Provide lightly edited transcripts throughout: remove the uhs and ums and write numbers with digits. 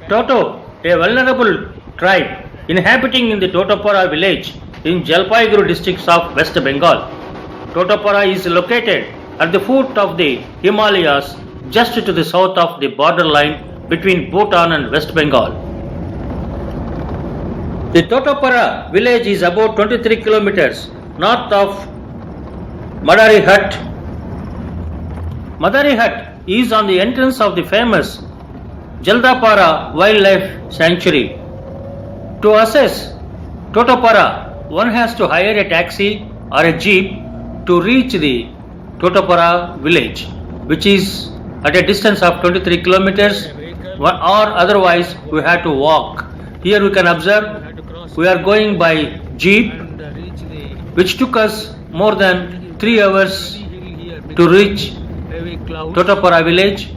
Toto, a vulnerable tribe inhabiting in the Totopara village in Jalpaiguri districts of West Bengal. Totopara is located at the foot of the Himalayas just to the south of the borderline between Bhutan and West Bengal. The Totopara village is about 23 kilometers north of Madarihat. Madarihat is on the entrance of the famous Jaldapara Wildlife Sanctuary. To access Totopara, one has to hire a taxi or a jeep to reach the Totopara village, which is at a distance of 23 kilometers, or otherwise we have to walk. Here we can observe we are going by jeep, which took us more than 3 hours to reach Totopara village.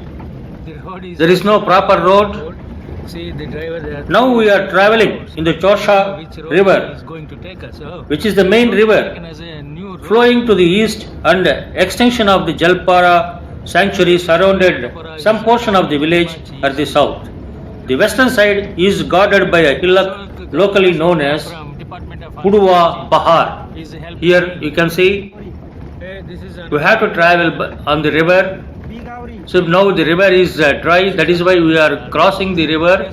There is no proper road. Now we are traveling in the Chosha river, which is the main river flowing to the east, and extension of the Jalpara sanctuary surrounded some portion of the village at the south. The western side is guarded by a hillock locally known as Puduwa Bahar. Here you can see we have to travel on the river. So now the river is dry, that is why we are crossing the river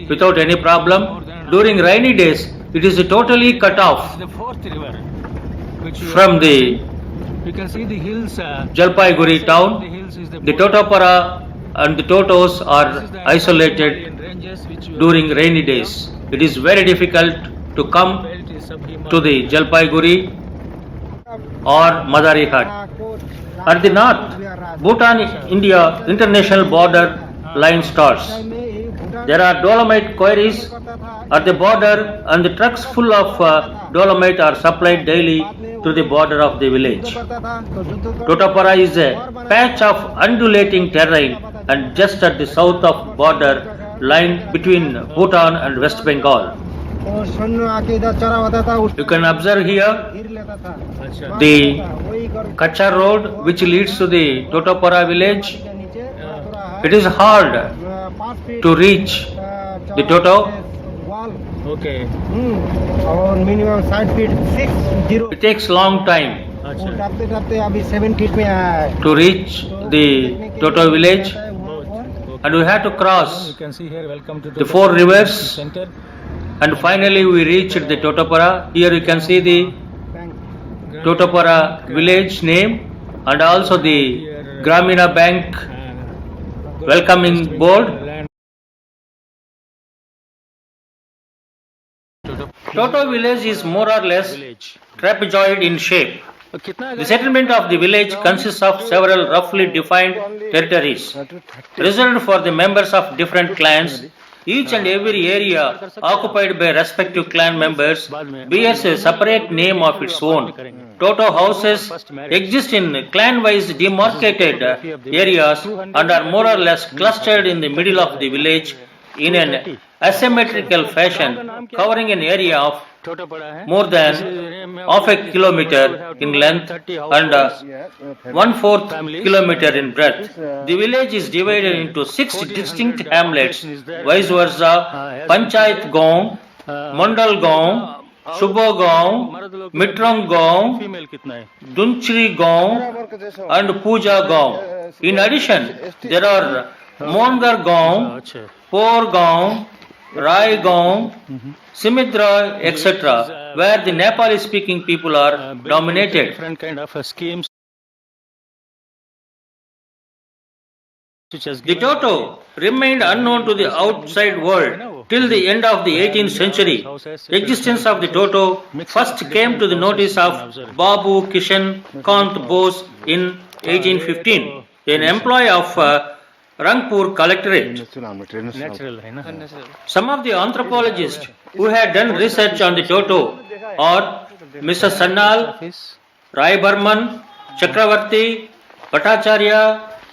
without any problem. During rainy days, it is totally cut off from the Jalpaiguri town. The Totopara and the Totos are isolated during rainy days. It is very difficult to come to the Jalpaiguri or Madarihat. At the north, Bhutan-India international border line starts. There are dolomite quarries at the border, and the trucks full of dolomite are supplied daily to the border of the village. Totopara is a patch of undulating terrain and just at the south of border line between Bhutan and West Bengal. You can observe here the Kacha road which leads to the Totopara village. It is hard to reach the Toto. Okay. Our minimum 60 feet. It takes long time to reach the Toto village, and we have to cross the 4 rivers, and finally we reached the Totopara. Here you can see the Totopara village name and also the Gramina Bank welcoming board. Toto village is more or less trapezoid in shape. The settlement of the village consists of several roughly defined territories reserved for the members of different clans. Each and every area occupied by respective clan members bears a separate name of its own. Toto houses exist in clan-wise demarcated areas and are more or less clustered in the middle of the village in an asymmetrical fashion, covering an area of more than half a kilometer in length and 1/4 kilometer in breadth. The village is divided into 6 distinct hamlets, vice versa: Panchayat Gaon, Mandal Gaon, Shubho Gaon, Mitrang Gaon, Dunchri Gaon and Puja Gaon. In addition, there are Mongar Gaon, Por Gaon, Rai Gaon, Simidra, etc., where the Nepali speaking people are dominated. Different kind of schemes. The Toto remained unknown to the outside world till the end of the 18th century. The existence of the Toto first came to the notice of Babu Kishan Kant Bose in 1815, an employee of Rangpur Collectorate. Some of the anthropologists who had done research on the Toto are Mr. Sannal, Rai Burman, Chakravarti, Bhattacharya,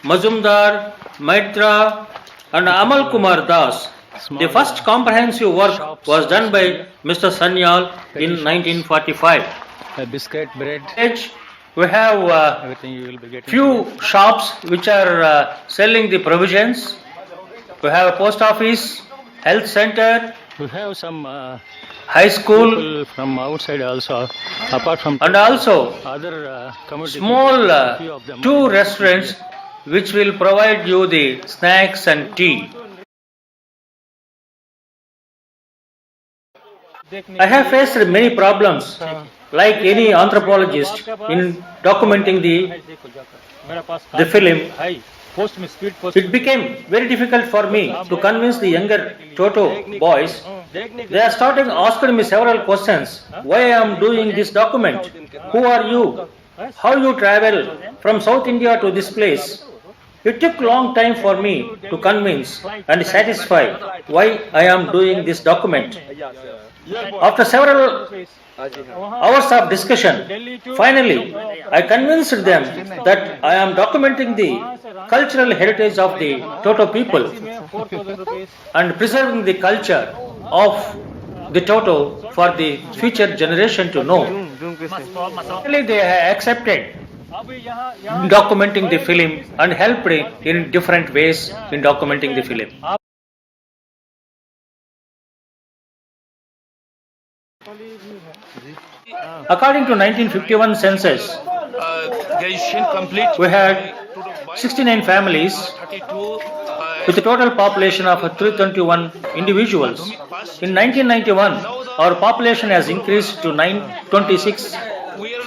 Mazumdar, Maitra and Amal Kumar Das. The first comprehensive work was done by Mr. Sanyal in 1945. biscuit, bread, Edge, we have everything you will be getting. few shops which are selling the provisions. We have a post office, health center, We have some high school, people from outside also, apart from and also other community. small people, few of them. two restaurants which will provide you the snacks and tea. I have faced many problems, like any anthropologist, in documenting the film. It became very difficult for me to convince the younger Toto boys. They are starting asking me several questions. Why I am doing this document? Who are you? How you travel from South India to this place? It took long time for me to convince and satisfy why I am doing this document. After several hours of discussion, finally I convinced them that I am documenting the cultural heritage of the Toto people and preserving the culture of the Toto for the future generation to know. Finally, they accepted documenting the film and helped in different ways in documenting the film. According to 1951 census, graduation complete. we had 69 families 32 with a total population of 321 individuals. In 1991, our population has increased to 926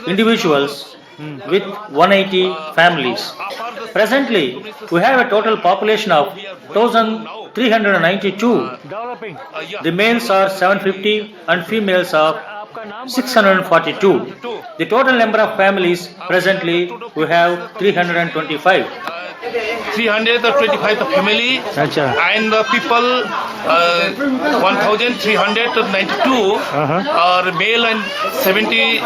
individuals with 180 families. Presently, we have a total population of 1,392. The males are 750 and females are 642. The total number of families presently we have 325. 325 the family and the people 1392 are male and 750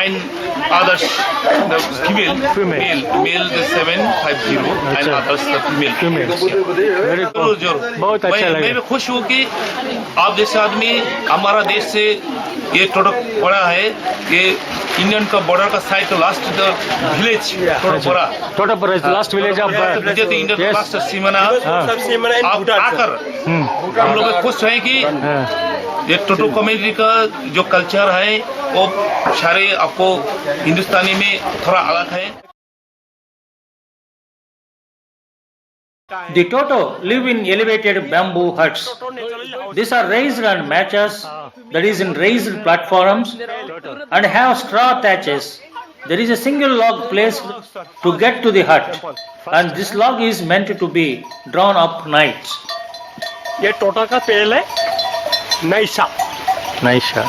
and others the male the 750 and others the female. बहुत अच्छा मैं भी खुश हूँ कि आप जैसे आदमी हमारा देश से ये टोटो पड़ा है ये इंडियन का बॉर्डर का साइड का last village Totopara Totopura is the last village of मुझे तो इंडियन का लास्ट सीमाना आप आकर हम लोग खुश हैं कि ये टोटो कम्युनिटी का जो कल्चर है वो सारे आपको हिंदुस्तानी में थोड़ा अलग है. The Toto live in elevated bamboo huts. These are raised on matches, that is in raised platforms, and have straw thatches. There is a single log placed to get to the hut, and this log is meant to be drawn up nights. ये टोटा का पेड़ है नैशा Naisha.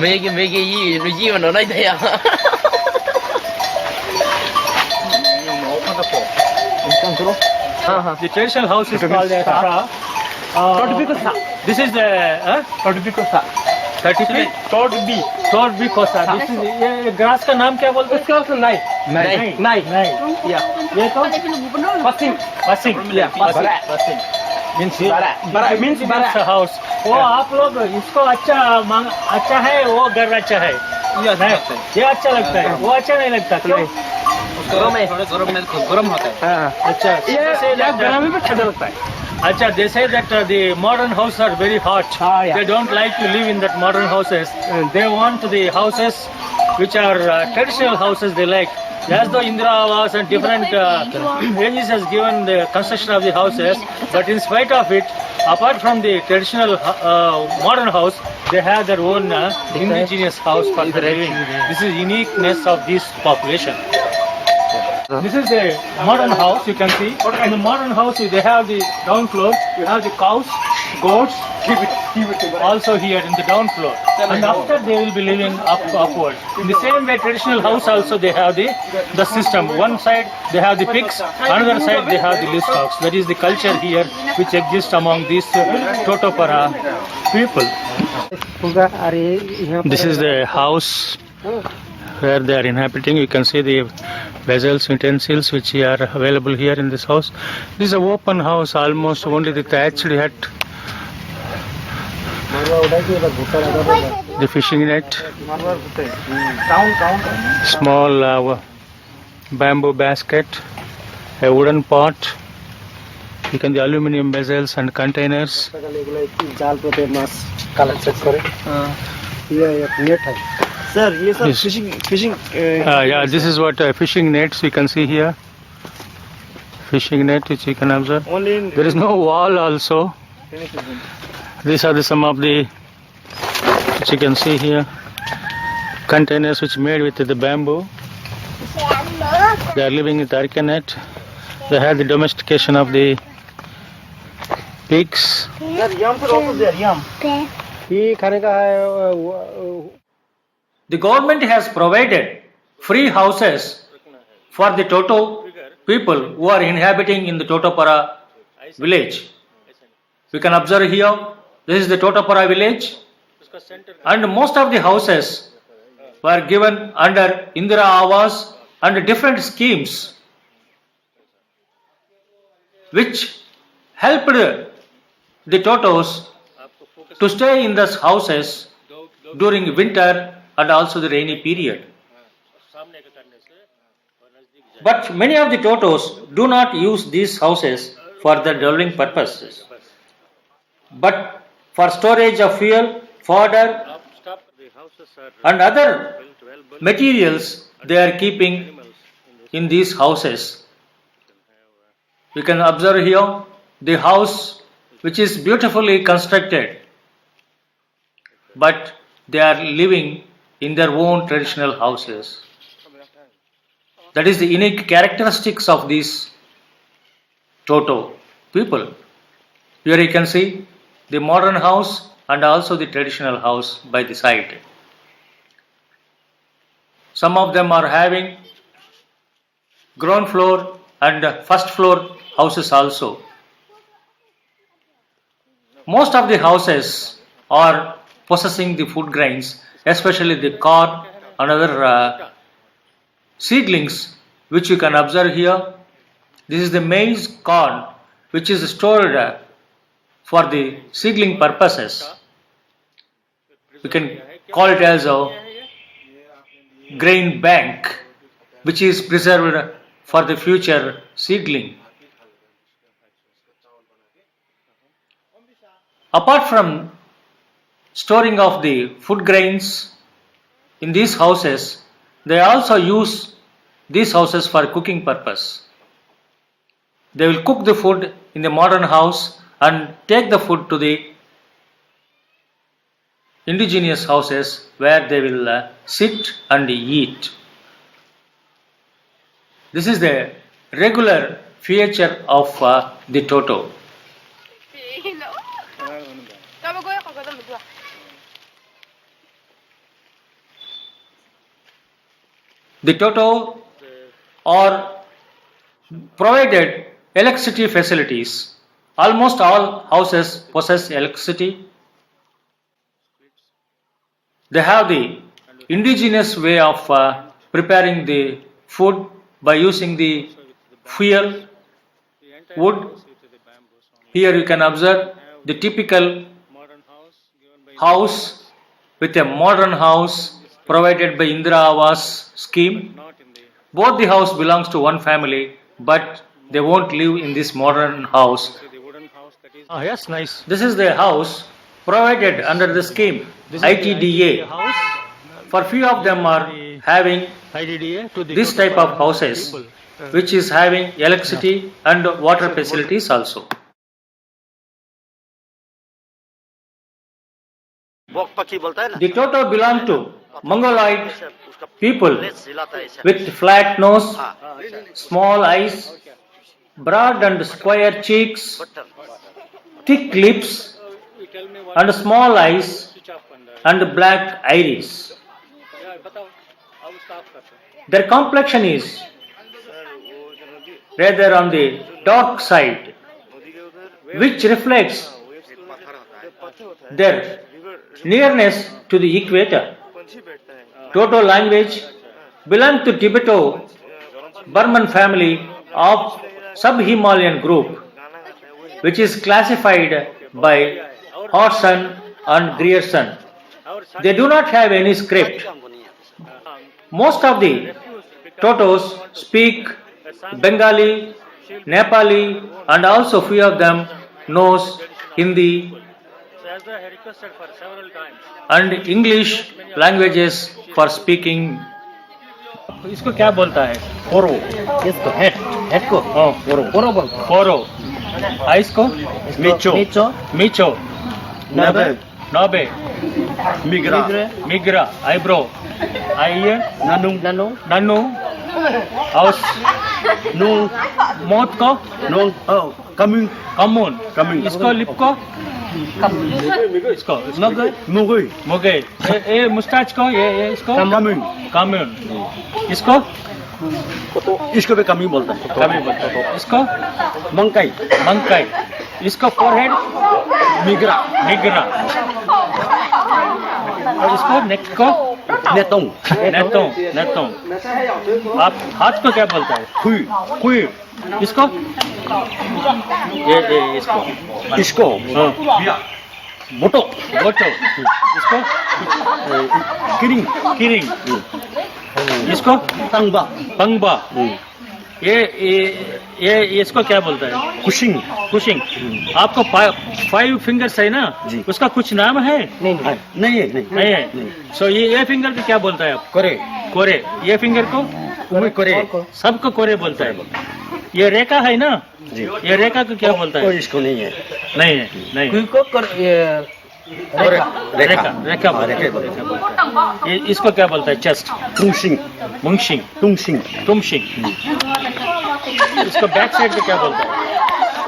Mấy cái gì mà nó nói thế à? The traditional house is called the Tara. This is the Tod Kosa. This is ये grass का नाम क्या बोलते हैं? इसका नाई. ये तो पसिंग. means house. वो आप लोग इसको अच्छा है वो घर अच्छा है. ये अच्छा लगता है वो अच्छा नहीं लगता क्यों? गरम होता है. अच्छा ये गरम में ठंडा लगता है. Acha, they say that the modern houses are very hot. They don't like to live in that modern houses. They want the houses which are traditional houses they like. As though Indira Awas and different ages has given the construction of the houses, but in spite of it, apart from the traditional modern house, they have their own indigenous house for the living. This is uniqueness of this population. This is the modern house, you can see. In the modern house, they have the down floor, you have the cows, goats, also here in the down floor. And after they will be living upward. In the same way, traditional house also they have the system. One side they have the pigs, another side they have the livestock. That is the culture here which exists among these Totopara people. This is the house where they are inhabiting. You can see the vessels, utensils which are available here in this house. This is an open house, almost only the thatched hut The fishing net, small bamboo basket, a wooden pot, you can the aluminum vessels and containers. Sir ये सब Yes. Fishing Yeah, this is what fishing nets you can see here. Fishing net which you can observe. Only in There is no wall also. These are some of the which you can see here. Containers which made with the bamboo. They are living with net. They have the domestication of the pigs. Sir yam पर also there यम ये खाने का है The government has provided free houses for the Toto people who are inhabiting in the Totopara village. We can observe here, this is the Totopara village, and most of the houses were given under Indira Awas and different schemes which helped the Totos to stay in those houses during winter and also the rainy period. But many of the Totos do not use these houses for their dwelling purposes, but for storage of fuel, fodder, and other materials they are keeping in these houses. We can observe here the house which is beautifully constructed, but they are living in their own traditional houses. That is the unique characteristics of these Toto people. Here you can see the modern house and also the traditional house by the side. Some of them are having ground floor and first floor houses also. Most of the houses are possessing the food grains, especially the corn and other seedlings which you can observe here. This is the maize corn which is stored for the seedling purposes. We can call it as a grain bank which is preserved for the future seedling. Apart from storing of the food grains in these houses, they also use these houses for cooking purpose. They will cook the food in the modern house and take the food to the indigenous houses where they will sit and eat. This is the regular feature of the Toto. The Toto are provided electricity facilities. Almost all houses possess electricity. They have the indigenous way of preparing the food by using the fuel, wood. Here you can observe the typical house with a modern house provided by Indira Awas scheme. Both the house belongs to one family, but they won't live in this modern house. Yes, nice. This is the house provided under the scheme ITDA. For few of them are having IDDA to the this type of houses, which is having electricity and water facilities also. The Toto belong to Mongoloid people with flat nose, small eyes, broad and square cheeks, thick lips and small eyes and black iris. Their complexion is rather on the dark side, which reflects their nearness to the equator. Toto language belongs to Tibeto-Burman family of sub-Himalayan group, which is classified by hot sun and Grierson. They do not have any script. Most of the Totos speak Bengali, Nepali, and also few of them knows Hindi and English languages for speaking. इसको क्या बोलता है? Poro. Yes, go. Head go. Oh, Poro. Poro bol. Poro. इसको? Micho. Micho. Micho. Nabe. Nobe. Migra. Migra. Eyebrow. Eye. Nanu. Nanu. Nanu. House. No. मौत को? No. Oh. Coming. कमून. Coming. इसको lip को? इसको Mugui. Mugui. मुगे ये मुस्ताच को ये इसको Coming. कम्यून इसको इसको भी कमी बोलता है. कमी बोलते हैं इसको मंकाई. मंकाई इसको फोरहेड मिग्रा. निगरा और इसको नेक को नेतों. नेतों नेतों आप हाथ को क्या बोलता है? खुई. खुई. इसको ये इसको इसको. हाँ बोटो. बोटो इसको किरिंग. किरिंग इसको तंगबा. पंगबा ये इसको क्या बोलता है? कुशिंग. कुशिंग आपको 5 फिंगर्स है ना जी. उसका कुछ नाम है? नहीं है. नहीं है. सो ये फिंगर को क्या बोलता है आप? कोरे. कोरे. ये फिंगर को कोरे. सबको कोरे बोलता है. ये रेखा है ना जी. ये रेखा को क्या बोलता है? इसको नहीं है. नहीं है. नहीं रेखा रेखा बोलता है. ये इसको क्या बोलता है? चेस्ट. तुंगसिंग. मुंगशिंग तुंगसिंग. तुमशिंग इसको बैक साइड पे क्या बोलता है?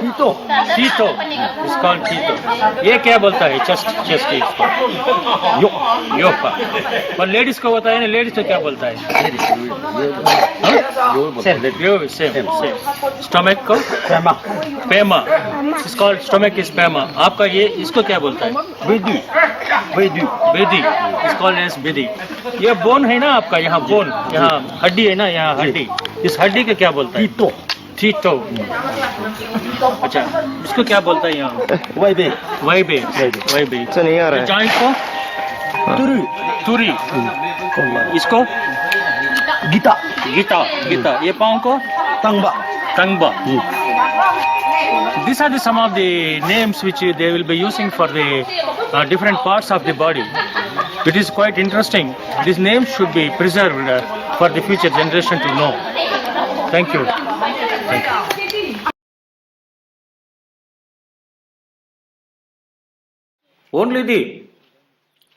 टीतो. टीतो इसको टीतो. ये क्या बोलता है? चेस्ट चेस्ट की इसको योगा. और लेडीज को होता है ना लेडीज को क्या बोलता है? सेम. स्टमक को पेमा. पेमा इसको स्टमक इज पेमा. आपका ये इसको क्या बोलता है? वेदी. वेदी. बेदी इसको एज बेदी. ये बोन है ना आपका यहाँ बोन यहाँ हड्डी है ना यहाँ हड्डी. इस हड्डी को क्या बोलता है? टीतो. टीतो. अच्छा इसको क्या बोलता है यहाँ? वैबे. वैबे. वैबे नहीं आ रहा है. जॉइंट को तुरी. तुरी. इसको गीता. गीता. गीता. ये पाँव को तंगबा. तंगबा. These are some of the names which they will be using for the different parts of the body. It is quite interesting. These names should be preserved for the future generation to know. Thank you. Thank you. Only the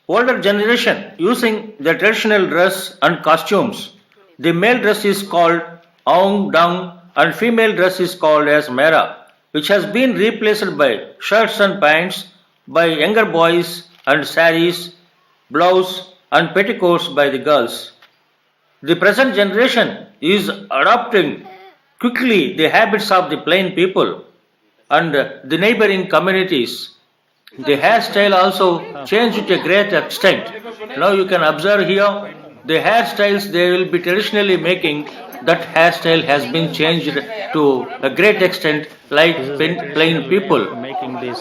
older generation using the traditional dress and costumes. The male dress is called aung dung and female dress is called as mera, which has been replaced by shirts and pants by younger boys and saris, blouse and petticoats by the girls. The present generation is adopting quickly the habits of the plain people and the neighboring communities. The hairstyle also changed to a great extent. Now you can observe here the hairstyles they will be traditionally making. That hairstyle has been changed to a great extent like plain people. Making this.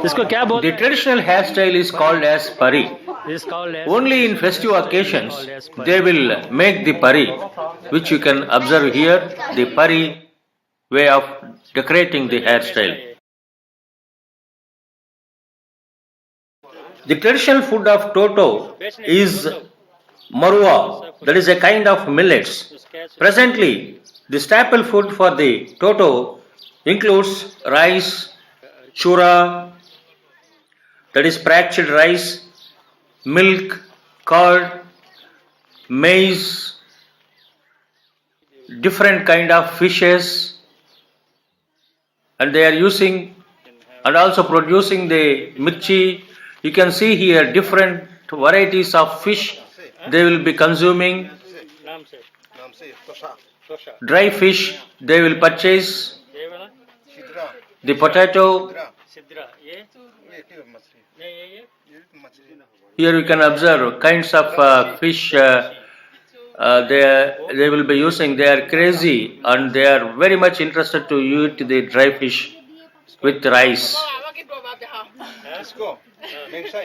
इसको क्या बोल? The traditional hairstyle is called as pari. Is called as Only in festive occasions they will make the pari, which you can observe here, the pari way of decorating the hairstyle. The traditional food of Toto is marua, that is a kind of millets. Presently, the staple food for the Toto includes rice, chura, that is fractured rice, milk, curd, maize, different kind of fishes, and they are using and also producing the mirchi. You can see here different varieties of fish they will be consuming. Dry fish they will purchase. The potato. Here you can observe kinds of fish they will be using. They are crazy and they are very much interested to eat the dry fish with rice.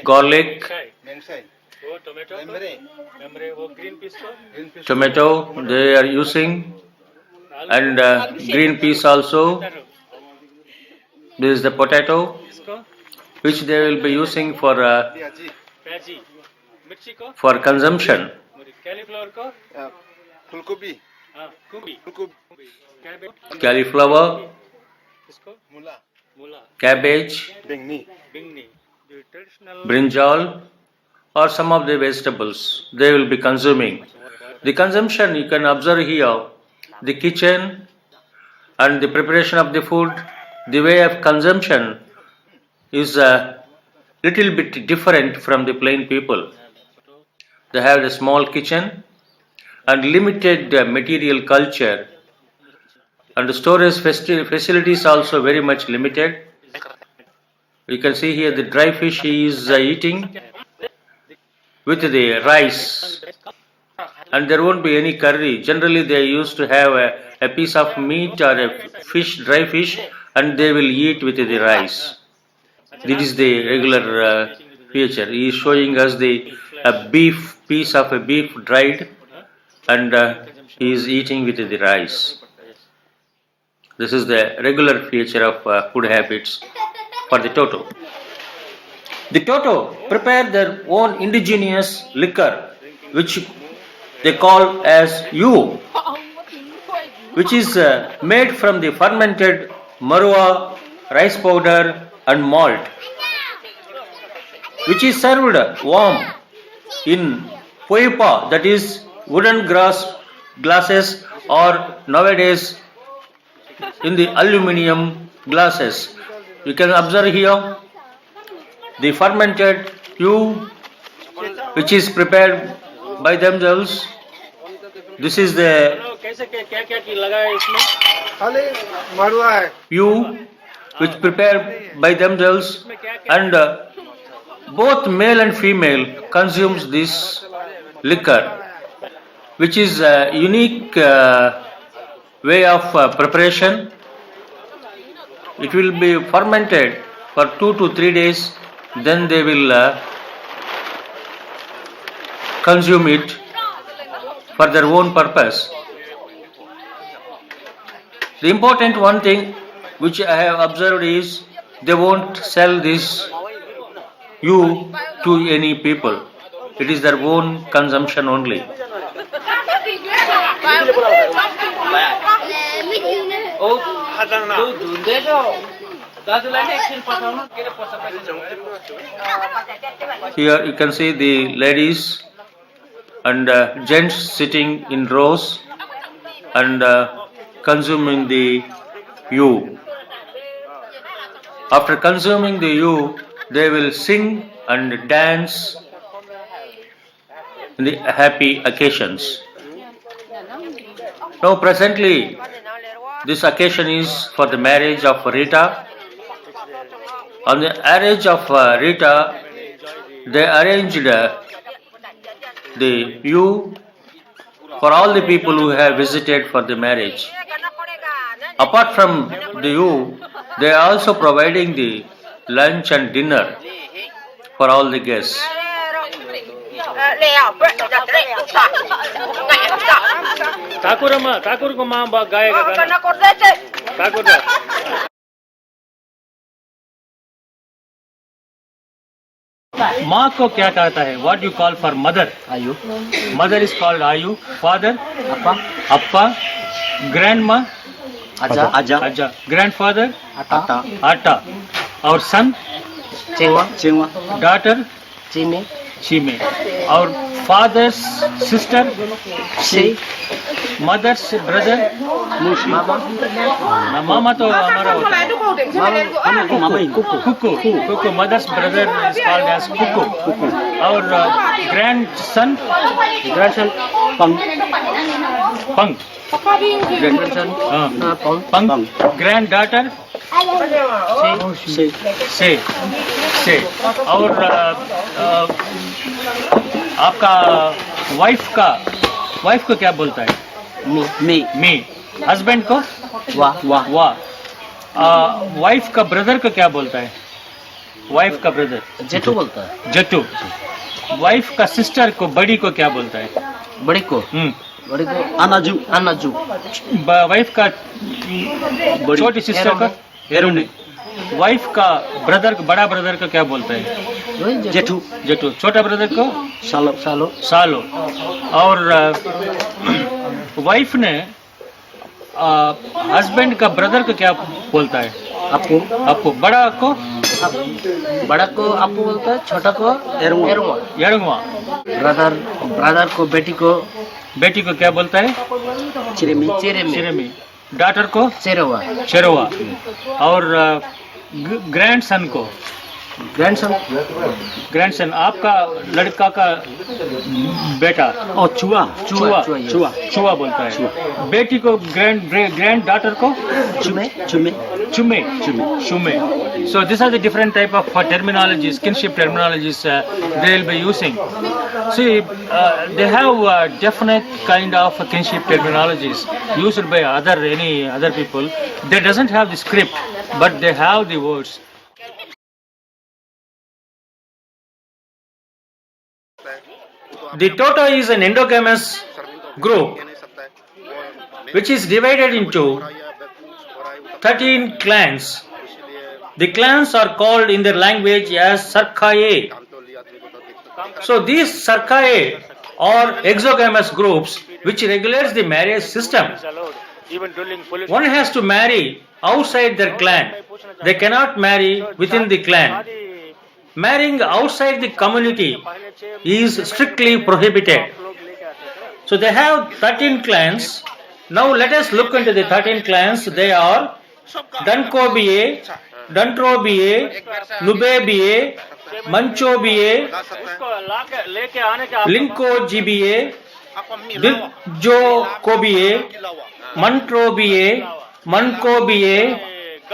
garlic, tomato they are using, and green peas also. This is the potato which they will be using for consumption. Cauliflower, cabbage, brinjal, or some of the vegetables they will be consuming. The consumption you can observe here, the kitchen and the preparation of the food, the way of consumption is a little bit different from the plain people. They have a small kitchen and limited material culture, and the storage facilities also very much limited. You can see here the dry fish he is eating with the rice, and there won't be any curry. Generally they used to have a piece of meat or a fish, dry fish, and they will eat with the rice. This is the regular feature. He is showing us a piece of a beef dried, and he is eating with the rice. This is the regular feature of food habits for the Toto. The Toto prepare their own indigenous liquor, which they call as U, which is made from the fermented marua, rice powder and malt, which is served warm in poipa, that is wooden glasses, or nowadays in the aluminium glasses. You can observe here the fermented U, which is prepared by themselves. This is the U, which prepared by themselves, and both male and female consumes this liquor, which is a unique way of preparation. It will be fermented for 2 to 3 days, then they will consume it for their own purpose. The important one thing which I have observed is they won't sell this U to any people. It is their own consumption only. Here you can see the ladies and gents sitting in rows and consuming the U. After consuming the U, they will sing and dance in the happy occasions. Now presently, this occasion is for the marriage of Rita. On the marriage of Rita, they arranged the U for all the people who have visited for the marriage. Apart from the U, they are also providing the lunch and dinner for all the guests. Thakur को माँ गाएगा गाना ठाकुर का माँ को क्या कहता है? What you call for mother? Ayu. Mother is called Ayu. Father? Appa. Appa. Grandma? Aja. Aja. Aja. Grandfather? Ata. Ata. Our son? Chingwa. Chingwa. Daughter? Chime. Chime. Our father's sister? She. Mother's brother? Mama. Mama तो हमारा होता है. Kuku. Kuku. Mother's brother is called as Kuku. Our grandson? Pang. Pang. Grandson? Pang. Granddaughter? Say. और आपका wife को क्या बोलता है? मी. हस्बैंड को? वाह. वाइफ का ब्रदर को क्या बोलता है? वाइफ का ब्रदर जेठू बोलता है। जट्टू। वाइफ का सिस्टर को, बड़ी को क्या बोलता है? बड़ी को अनाजू। अनाजू। वाइफ का छोटी सिस्टर का एरुनी। वाइफ का ब्रदर, बड़ा ब्रदर का क्या बोलता है? जेठू। जेठू। छोटा ब्रदर को सालो। सालो। सालो। और वाइफ ने हस्बैंड का ब्रदर को क्या बोलता है? अपू। अपू। बड़ा को अपू बोलता है, छोटा को एरुमा। यरुंगवा। ब्रदर को बेटी को क्या बोलता है? चिरेमी। चिरेमी। डॉटर को चेरवा। चेरोवा। और ग्रैंडसन को ग्रैंडसन, आपका लड़का का बेटा और चुआ बोलता है। बेटी को ग्रैंड डॉटर को चुमे। So these are the different type of terminologies, kinship terminologies they will be using. See, they have definite kind of kinship terminologies used by any other people. They doesn't have the script, but they have the words. The Toto is an endogamous group which is divided into 13 clans. The clans are called in their language as Sarkaye. So these Sarkaye are exogamous groups which regulates the marriage system. One has to marry outside their clan. They cannot marry within the clan. Marrying outside the community is strictly prohibited. So they have 13 clans. Now let us look into the 13 clans. They are Dankobiye, Dantrobiye, Nubebiye, Manchobiye, Linkojibiye, Dirjokobiye, Mantrobiye, Mankobiye,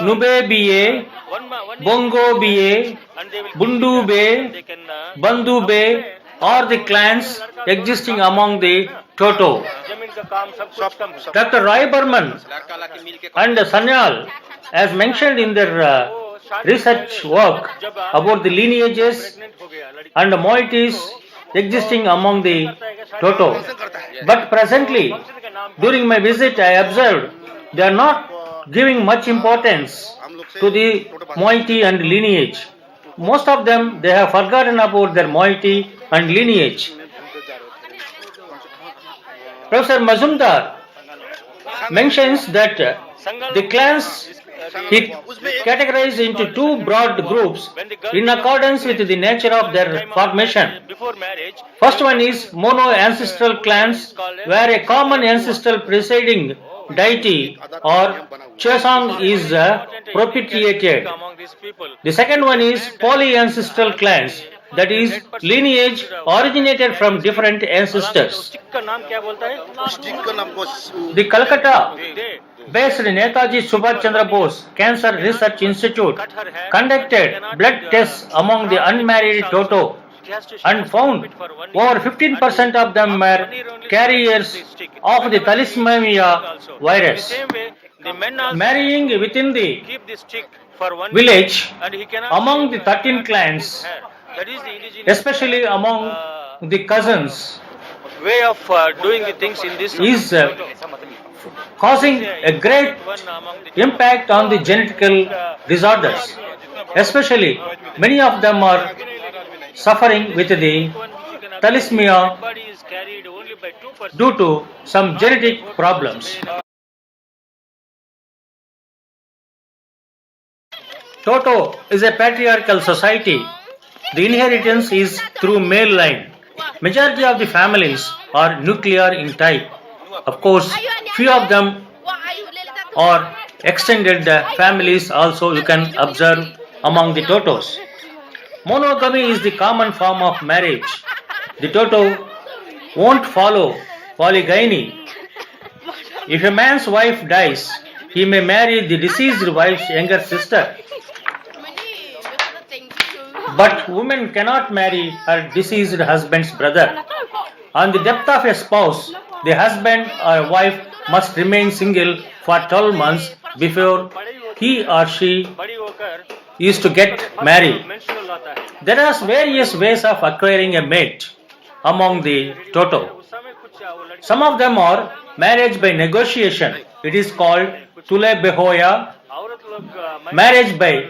Nubebiye, Bongobiye, Bundube, Bandube are the clans existing among the Toto. Dr. Roy Burman and Sanyal, as mentioned in their research work about the lineages and moieties existing among the Toto. But presently, during my visit, I observed they are not giving much importance to the moiety and lineage. Most of them, they have forgotten about their moiety and lineage. Professor Mazumdar mentions that the clans he categorized into two broad groups in accordance with the nature of their formation. First one is mono-ancestral clans, where a common ancestral presiding deity or Chesang is propitiated. The second one is polyancestral clans, that is lineage originated from different ancestors. The Calcutta based Netaji Subhash Chandra Bose Cancer Research Institute conducted blood tests among the unmarried Toto and found over 15% of them were carriers of the thalassemia virus. Marrying within the village among the 13 clans, especially among the cousins, way of doing the things in this is causing a great impact on the genetical disorders. Especially, many of them are suffering with the thalassemia due to some genetic problems. Toto is a patriarchal society. The inheritance is through male line. Majority of the families are nuclear in type. Of course, few of them are extended families also you can observe among the Totos. Monogamy is the common form of marriage. The Toto won't follow polygyny. If a man's wife dies, he may marry the deceased wife's younger sister. But women cannot marry her deceased husband's brother. On the death of a spouse, the husband or wife must remain single for 12 months before he or she is to get married. There are various ways of acquiring a mate among the Toto. Some of them are marriage by negotiation. It is called Tule Behoya. Marriage by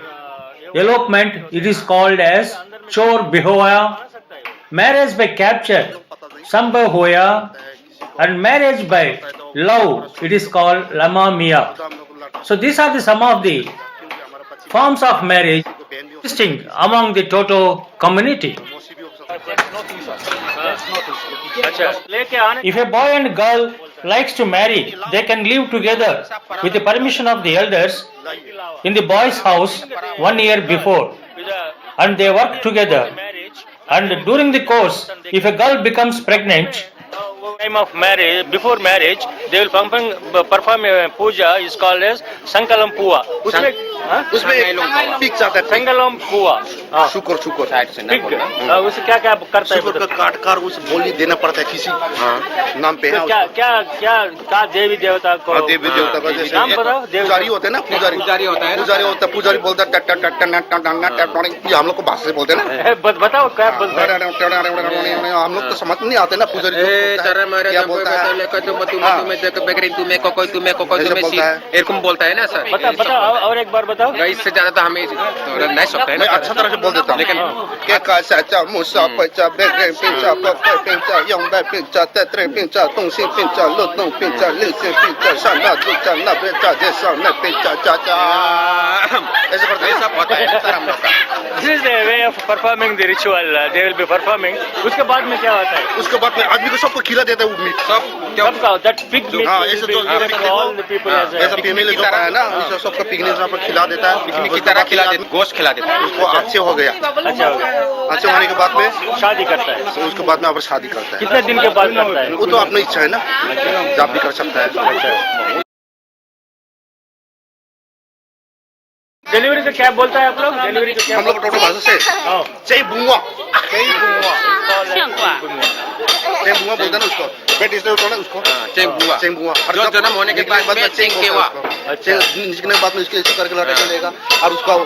elopement. It is called as Chor Behoya. Marriage by capture. Samba Hoya. And marriage by love. It is called Lama Mia. So these are some of the forms of marriage existing among the Toto community. If a boy and girl likes to marry, they can live together with the permission of the elders in the boy's house 1 year before, and they work together. And during the course, if a girl becomes pregnant, time of marriage, before marriage, they will perform a puja is called as Sankalam Puwa. उसमें pick जाता है Sankalam Puwa. शुक्र शुक्र Pig. उसे क्या क्या करता है? शुक्र का काट कर उसे बोली देना पड़ता है किसी नाम पे तो क्या क्या क्या देवी देवता को? देवी देवता का जैसे नाम बताओ। पुजारी होते हैं ना पुजारी होता है पुजारी बोलता है हम लोग को भाषा से बोलते हैं ना बताओ क्या बोलता है? हम लोग तो समझ नहीं आते ना पुजारी क्या बोलता है एरकम बोलता है ना सर। बताओ और एक बार बताओ। इससे ज्यादा तो हमें नहीं सकता है मैं ना। अच्छा तरह से बोल देता हूँ लेकिन क्या कासा चा मुसा पचा बेगे पिंचा पपा पिंचा यंगा पिंचा तेत्रे पिंचा तुंसी पिंचा लुतुं पिंचा लिसे पिंचा शाना जुचा ना बेचा जैसा ना पिंचा चाचा ऐसे करते हैं सब होता है सारा मस्ता। This is the way of performing the ritual. They will be performing. उसके बाद में क्या होता है? उसके बाद में आदमी को सबको खिला देता है वो मीट सबका that pig meat will be given to all the people as ऐसा पिकनिक जो है ना सबको पिकनिक यहाँ पर खिला देता है पिकनिक की तरह खिला देते गोश्त खिला देते हैं। उसको अच्छे हो गया अच्छा हो गया। अच्छे होने के बाद में शादी करता है। उसके बाद में अब शादी करता है। कितने दिन के बाद करता है? वो तो अपनी इच्छा है ना जब भी कर सकता है। डिलीवरी का क्या बोलता है आप लोग? डिलीवरी का क्या? हम लोग टोटो भाषा से जय बुआ बोलते हैं ना उसको बेट इसलिए होता है ना उसको चेंग बुआ जो जन्म होने के बाद में चेंग केवा निकलने के बाद में इसके करके लटका लेगा और उसका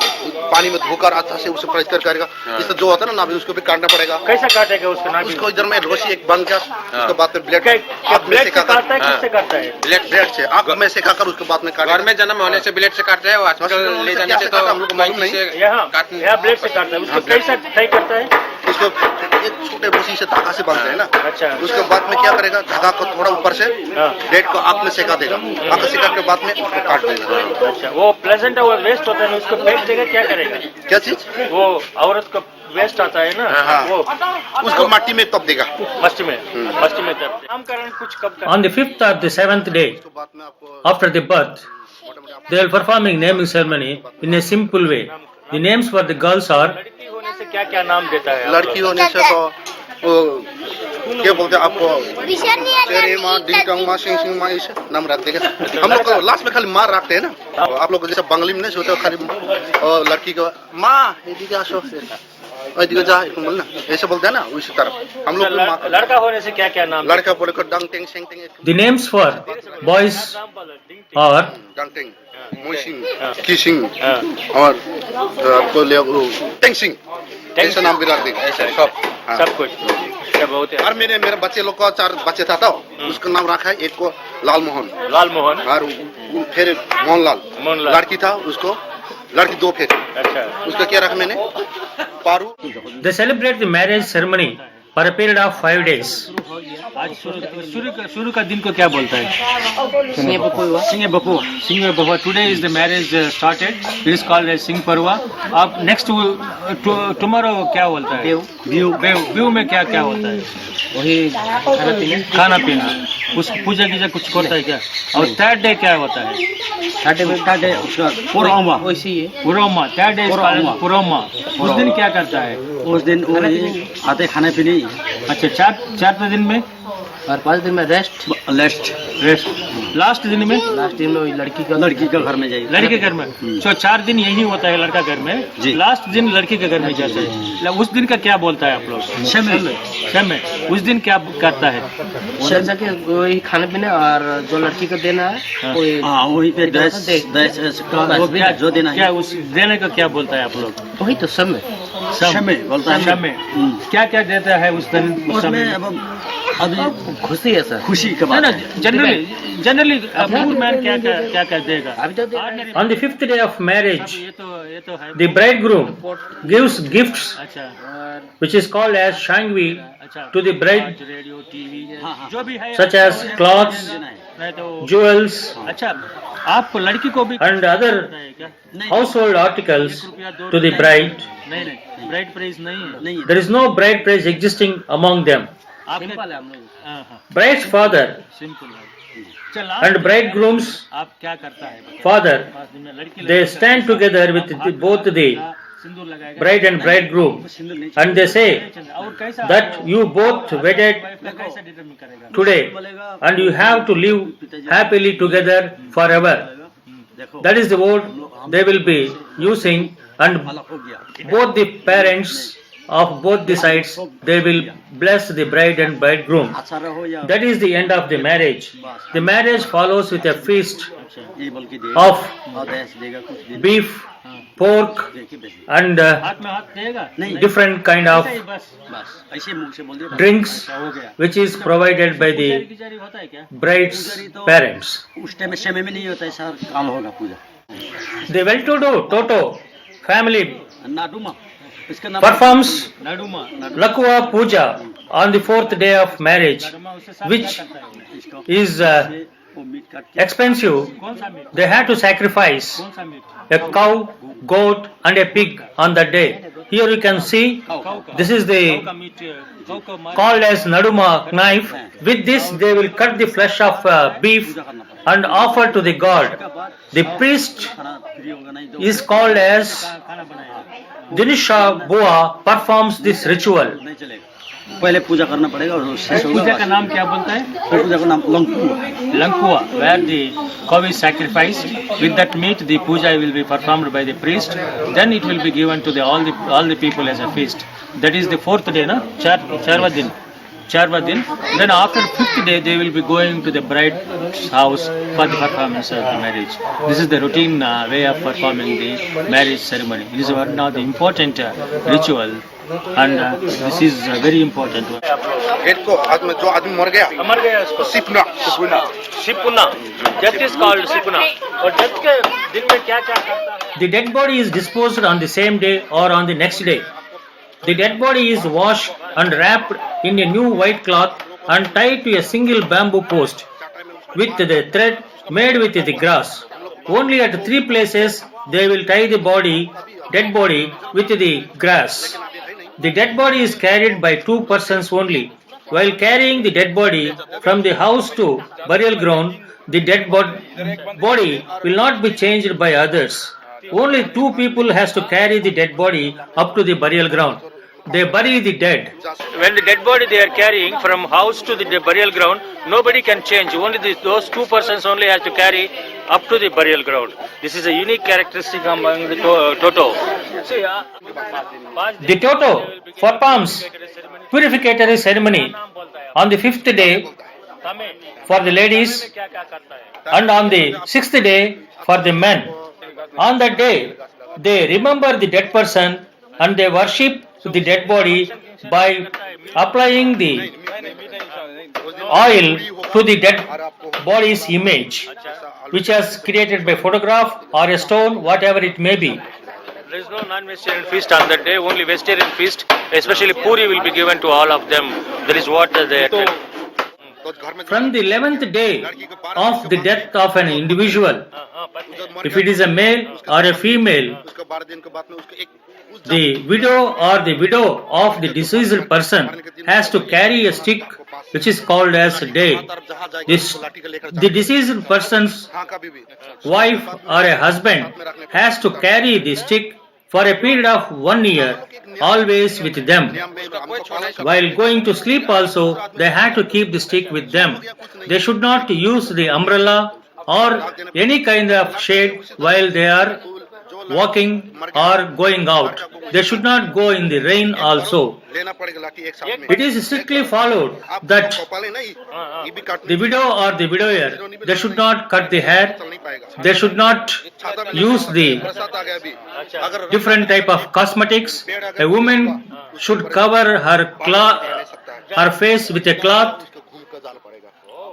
पानी में धोकर अच्छा से उसे फ्रेश कर करेगा। इससे जो होता है ना नाभि उसको भी काटना पड़ेगा। कैसा काटेगा उसको नाभि? उसको इधर में रस्सी एक बंद कर उसके बाद में ब्लेड ब्लेड से काटता है? किससे काटता है? ब्लेड से आग में सेका कर उसके बाद में काट। घर में जन्म होने से ब्लेड से काटते हैं, हॉस्पिटल ले जाने से तो हम लोग को मालूम नहीं। यहाँ ब्लेड से काटता है। उसको कैसा ट्राई करता है? उसको एक छोटे रस्सी से धागा से बांधते हैं ना। अच्छा। उसके बाद में क्या करेगा धागा को थोड़ा ऊपर से ब्लेड को आग में सेका देगा। आग में सेका के बाद में उसको काट देगा। अच्छा वो प्लेजेंट और वेस्ट होता है उसको फेंक देगा क्या करेगा? क्या चीज? वो औरत का वेस्ट आता है ना वो उसको माटी में तप देगा। मस्ती में तप। नामकरण कुछ कब का? On the 5th or the 7th day after the birth, they are performing naming ceremony in a simple way. The names for the girls are लड़की होने से क्या क्या नाम देता है? लड़की होने से तो क्या बोलते हैं आपको तेरे माँ डिंग माँ सिंह सिंह माँ ऐसे नाम रख देगा। हम लोग को लास्ट में खाली माँ रखते हैं ना। आप लोग जैसे बंगाली में नहीं सोचते खाली लड़की को माँ जा बोलना ऐसे बोलते हैं ना उसी तरह हम लोग। लड़का होने से क्या क्या नाम? लड़का बोले को डंग टिंग सिंग टिंग। the names for boys are डंग टिंग मोइसिंग किसिंग और आपको ले टिंग सिंग ऐसा नाम भी रख देगा। ऐसा सब कुछ बहुत है। और मेरे बच्चे लोग का 4 बच्चे था तो उसका नाम रखा है। एक को लाल मोहन और फिर मोहनलाल। लड़की था उसको लड़की 2 फिर। अच्छा उसका क्या रखा मैंने Paru. they celebrate the marriage ceremony for a period of 5 days. आज शुरू का दिन को क्या बोलता है? सिंह बपुआ। Today is the marriage started. It is called as सिंह परवा। अब नेक्स्ट टुमारो क्या बोलता है? व्यू में क्या क्या होता है? वही खाना पीना। उस पूजा की कुछ करता है क्या? और थर्ड डे क्या होता है? थर्ड डे उसका पुरोमा। Third day पुरोमा। उस दिन क्या करता है? उस दिन आते खाने पीने। अच्छा 4 दिन में और 5 दिन में रेस्ट। लास्ट दिन में लड़की का घर में जाइए। लड़के घर में। तो 4 दिन यही होता है लड़का घर में। लास्ट दिन लड़की के घर में जाते हैं। उस दिन का क्या बोलता है आप लोग? शमे। उस दिन क्या करता है? उधर जाके वही खाने पीने और जो लड़की को देना है वही वही पे जो देना है क्या उस देने का क्या बोलता है आप लोग? वही तो सब में बोलता है समय क्या क्या देता है उस दिन? अभी खुशी है सर, खुशी का बात है। जनरली पूर मैन क्या क्या क्या देगा? अभी तो On the fifth day of marriage, ये तो है। the bridegroom gives gifts, अच्छा which is called as shangvi, अच्छा to the bride, radio TV जो भी है such as clothes, नहीं तो jewels, अच्छा आप लड़की को भी and other क्या? household articles to the bride. नहीं ब्राइड प्राइस नहीं है। There is no bride price existing among them. Simple है हम लोग। Bride's father सिंपल है। चल and bridegroom's आप क्या करता है? father, लड़की they stand together with both the सिंदूर लगाएगा bride and bridegroom, and they say और कैसा that you both wedded कैसा डिटरमिन करेगा? today and you have to live happily together forever. That is the word they will be using, and both the parents of both the sides, they will bless the bride and bridegroom. That is the end of the marriage. The marriage follows with a feast of beef, pork, and हाथ में हाथ देगा? different kind of बस ऐसे मुंह से बोल दिया drinks, हो गया। which is provided by the जारी होता है क्या? bride's parents. उस टाइम समय में नहीं होता है सर, काम होगा पूजा The well-to-do Toto family नाडुमा इसका नाम performs नाडुमा Lakua Puja on the fourth day of marriage, which is वो मीट काट के expensive. कौन सा meat? They had to sacrifice कौन सा meat? a cow, goat, and a pig on that day. Here you can see this is का the meet काऊ का मार called as Naduma knife. With this they will cut the flesh of beef and offer to the god. The priest खाना free होगा नहीं तो is called as खाना बनाएगा। Dinisha Boa performs this ritual. नहीं चलेगा, पहले पूजा करना पड़ेगा और शेष होगा पूजा का नाम क्या बोलता है? पूजा का नाम लंकुआ Lankua, where the cow is sacrificed. With that meat, the puja will be performed by the priest. Then it will be given to all the people as a feast. That is the fourth day, na? Charva din. Then after fifth day, they will be going to the bride's house for the performance of the marriage. This is the routine way of performing the marriage ceremony. It is one of the important ritual, and this is very important. Death को आदमी जो आदमी मर गया उसको सिपना सिपुना, death is called सिपुना। और डेथ के दिन में क्या क्या करता है? The dead body is disposed on the same day or on the next day. The dead body is washed and wrapped in a new white cloth and tied to a single bamboo post with the thread made with the grass. Only at 3 places they will tie the dead body with the grass. The dead body is carried by 2 persons only. While carrying the dead body from the house to burial ground, the dead body will not be changed by others. Only 2 people has to carry the dead body up to the burial ground. They bury the dead. When the dead body they are carrying from house to the burial ground, nobody can change. Only those 2 persons only have to carry up to the burial ground. This is a unique characteristic among the Toto. See, The Toto performs purificatory ceremony on the 5th day for the ladies and on the 6th day for the men. On that day, they remember the dead person and they worship the dead body by applying the oil to the dead body's image, which is created by photograph or a stone, whatever it may be. there is no non-vegetarian feast on that day, only vegetarian feast. Especially puri will be given to all of them. That is what they attend. From the 11th day of the death of an individual, if it is a male or a female, the widow or the widow of the deceased person has to carry a stick which is called as day. The deceased person's wife or a husband has to carry the stick for a period of 1 year, always with them. While going to sleep also, they have to keep the stick with them. They should not use the umbrella or any kind of shade while they are walking or going out. They should not go in the rain also. लेना पड़ेगा लाठी एक साथ में It is strictly followed that कपाले नहीं ये भी काट the widow or the widower, they should not cut the hair, नहीं पाएगा they should not use the बरसात आ गया अभी अगर different type of cosmetics. A woman should cover her face with a cloth, घूम कर जाना पड़ेगा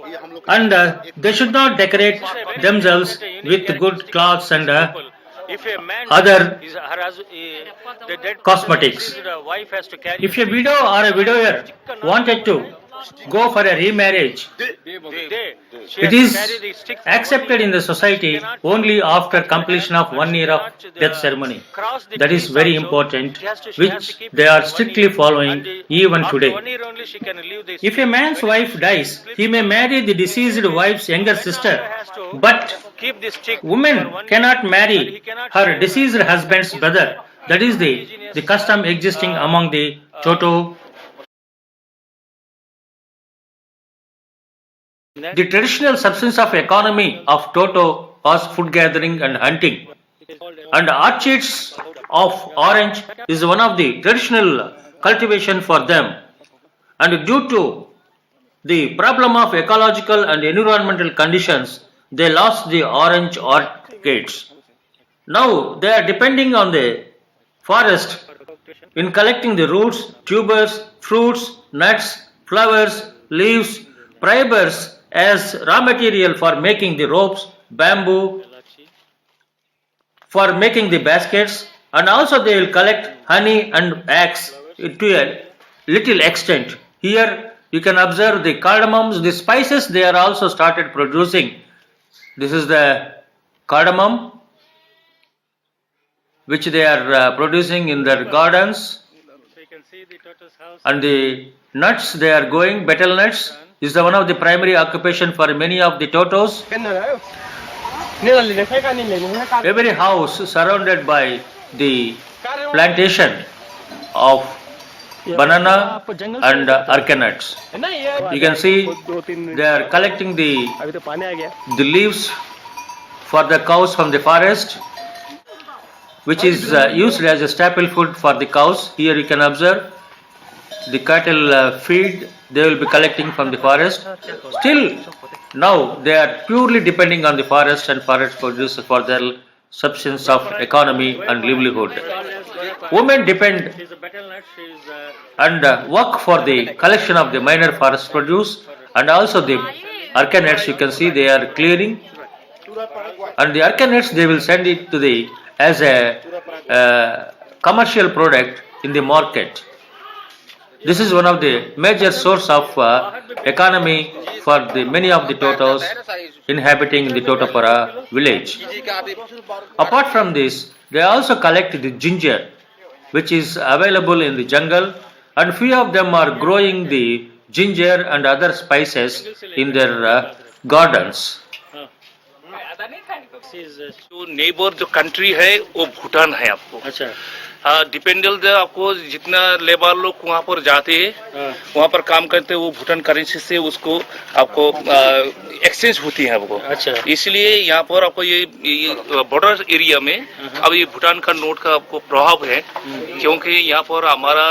ये हम लोग and they should not decorate themselves with good cloths and If a man other is the dead cosmetics. the wife has to carry. If a widow or a widower wanted to go for a remarriage, She it has to is carry the stick accepted in the society only after completion of 1 year of death ceremony. That is very important, which they are strictly following even After today. 1 year only she can leave the If a man's wife dies, he may marry the deceased wife's younger sister, but keep the stick. woman cannot marry her deceased husband's brother. That is the custom existing among the Toto. The traditional substance of economy of Toto was food gathering and hunting. And orchards of orange is one of the traditional cultivation for them. And due to the problem of ecological and environmental conditions, they lost the orange orchards. Now they are depending on the forest in collecting the roots, tubers, fruits, nuts, flowers, leaves, fibers as raw material for making the ropes, bamboo, for making the baskets, and also they will collect honey and wax to a little extent. Here you can observe the cardamoms, the spices they are also started producing. This is the cardamom which they are producing in their gardens, and the nuts they are going, betel nuts is the one of the primary occupation for many of the Totos. Every house surrounded by the plantation of banana and areca nuts. You can see they are collecting the leaves for the cows from the forest, which is used as a staple food for the cows. Here you can observe the cattle feed they will be collecting from the forest. Still, now they are purely depending on the forest and forest produce for their substance of economy and livelihood. Women depend and work for the collection of the minor forest produce, and also the areca nuts you can see they are clearing, and the areca nuts they will send it to the as a commercial product in the market. This is one of the major source of economy for the many of the Totos inhabiting the Totopara village. Apart from this, they also collect the ginger, which is available in the jungle, and few of them are growing the ginger and other spices in their gardens. जो neighbour जो country है वो भूटान है आपको। अच्छा। डिपेंडल आपको जितना labour लोग वहाँ पर जाते हैं वहाँ पर काम करते हैं वो भूटान करेंसी से उसको आपको एक्सचेंज होती है आपको। अच्छा। इसलिए यहाँ पर आपको ये बॉर्डर एरिया में अब ये भूटान का नोट का आपको प्रभाव है, क्योंकि यहाँ पर हमारा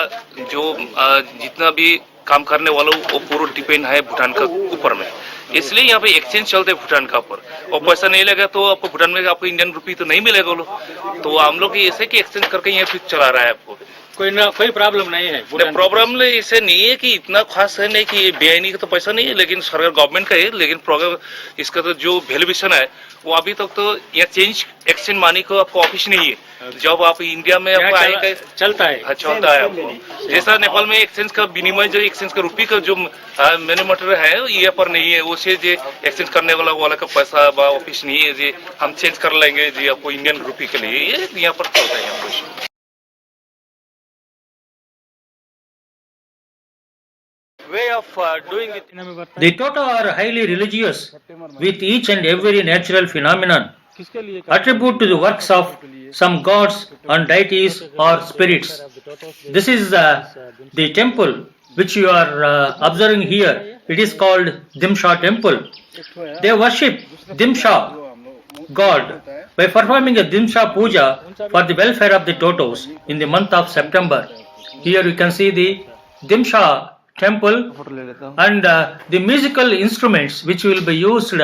जो जितना भी काम करने वाला वो पूरा डिपेंड है भूटान का ऊपर में, इसलिए यहाँ पे एक्सचेंज चलते हैं भूटान का ऊपर, और पैसा नहीं लगा तो आपको भूटान में आपको इंडियन रुपी तो नहीं मिलेगा लो, तो हम लोग ऐसे कि एक्सचेंज करके यहाँ पे चला रहा है आपको। कोई प्रॉब्लम नहीं है। प्रॉब्लम इसे नहीं है कि इतना खास है नहीं कि ये बेआईनी का तो पैसा नहीं है, लेकिन सरकार गवर्नमेंट का है, लेकिन प्रॉब्लम इसका तो जो वैल्यूएशन है वो अभी तक तो यहाँ चेंज एक्सचेंज मानी को आपको ऑफिस नहीं है। जब आप इंडिया में आपको आएगा चलता है चलता है आपको, जैसा नेपाल में एक्सचेंज का विनिमय जो एक्सचेंज का रुपये का जो मैन्युमेटर है ये पर नहीं है, उसे जो एक्सचेंज करने वाला का पैसा ऑफिस नहीं है जी हम चेंज कर लेंगे जी आपको इंडियन रुपये के लिए, ये यहाँ पर चलता है आपको। way of doing it. The Toto are highly religious with each and every natural phenomenon attribute to the works of some gods and deities or spirits. This is the temple which you are observing here. It is called Dimsha temple. They worship Dimsha god by performing a Dimsha Puja for the welfare of the Totos in the month of September. Here you can see the Dimsha temple and the musical instruments which will be used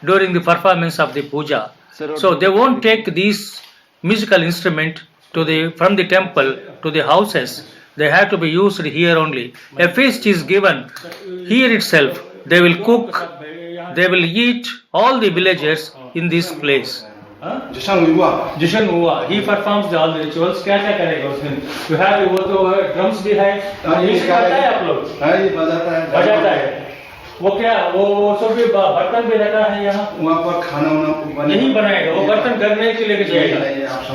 during the performance of the puja. So they won't take these musical instrument from the temple to the houses. They have to be used here only. A feast is given here itself. They will cook, they will eat all the villagers in this place. Jishan हुआ, he performs all the rituals. क्या क्या करेगा उस दिन? You have वो तो drums भी है. ये करता है आप लोग? हाँ ये बजाता है. वो क्या वो सब भी बर्तन भी रखा है यहाँ. वहाँ पर खाना यही बनाएगा. वो बर्तन घर नहीं के लेके जाएगा.